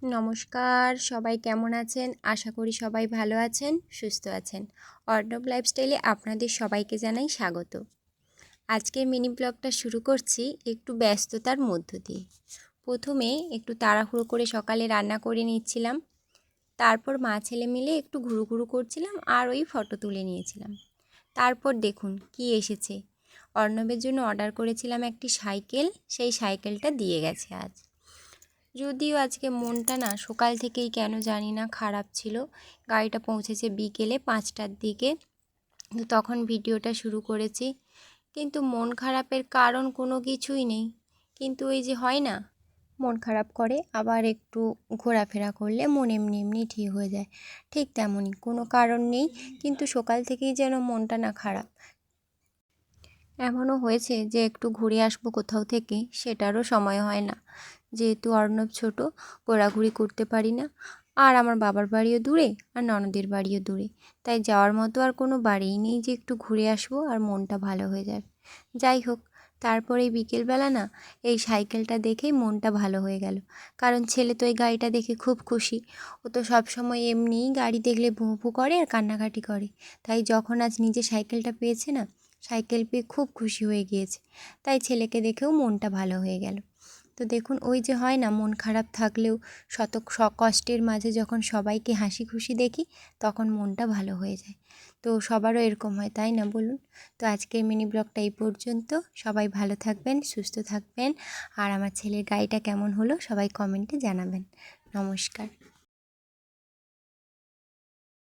নমস্কার, সবাই কেমন আছেন? আশা করি সবাই ভালো আছেন, সুস্থ আছেন। অর্ণব লাইফস্টাইলে আপনাদের সবাইকে জানাই স্বাগত। আজকের মিনি ব্লগটা শুরু করছি একটু ব্যস্ততার মধ্য দিয়ে। প্রথমে একটু তাড়াহুড়ো করে সকালে রান্না করে নিচ্ছিলাম, তারপর মা ছেলে মিলে একটু ঘুরু করছিলাম আর ওই ফটো তুলে নিয়েছিলাম। তারপর দেখুন কি এসেছে। অর্ণবের জন্য অর্ডার করেছিলাম একটি সাইকেল, সেই সাইকেলটা দিয়ে গেছে আজ। যদিও আজকে মনটা না সকাল থেকেই কেন জানি না খারাপ ছিল। গাড়িটা পৌঁছেছে বিকেলে 5টার দিকে, তো তখন ভিডিওটা শুরু করেছি, কিন্তু মন খারাপের কারণ কোনো কিছুই নেই। কিন্তু ওই যে হয় না, মন খারাপ করে আবার একটু ঘোরাফেরা করলে মন এমনি ঠিক হয়ে যায়, ঠিক তেমনই কোনো কারণ নেই, কিন্তু সকাল থেকেই যেন মনটা না খারাপ। এমনও হয়েছে যে একটু ঘুরে আসবো কোথাও থেকে, সেটারও সময় হয় না, যেহেতু অর্ণব ছোট, ঘোরাঘুরি করতে পারি না। আর আমার বাবার বাড়িও দূরে আর ননদের বাড়িও দূরে, তাই যাওয়ার মতো আর কোনো বাড়িই নেই যে একটু ঘুরে আসবো আর মনটা ভালো হয়ে যাবে। যাই হোক, তারপরে এই বিকেলবেলা না এই সাইকেলটা দেখেই মনটা ভালো হয়ে গেল, কারণ ছেলে তো এই গাড়িটা দেখে খুব খুশি। ও তো সবসময় এমনিই গাড়ি দেখলে ভুঁ ভুঁ করে আর কান্নাকাটি করে, তাই যখন আজ নিজে সাইকেলটা পেয়েছে না, সাইকেল পেয়ে খুব খুশি হয়ে গিয়েছে, তাই ছেলেকে দেখেও মনটা ভালো হয়ে গেল। তো দেখুন, ওই যে হয় না, মন খারাপ থাকলেও শত কষ্টের মাঝে যখন সবাইকে হাসি খুশি দেখি, তখন মনটা ভালো হয়ে যায়। তো সবারও এরকম হয়, তাই না বলুন? তো আজকের মিনি ব্লগটা এই পর্যন্ত। সবাই ভালো থাকবেন, সুস্থ থাকবেন, আর আমার ছেলের গাড়িটা কেমন হলো সবাই কমেন্টে জানাবেন। নমস্কার।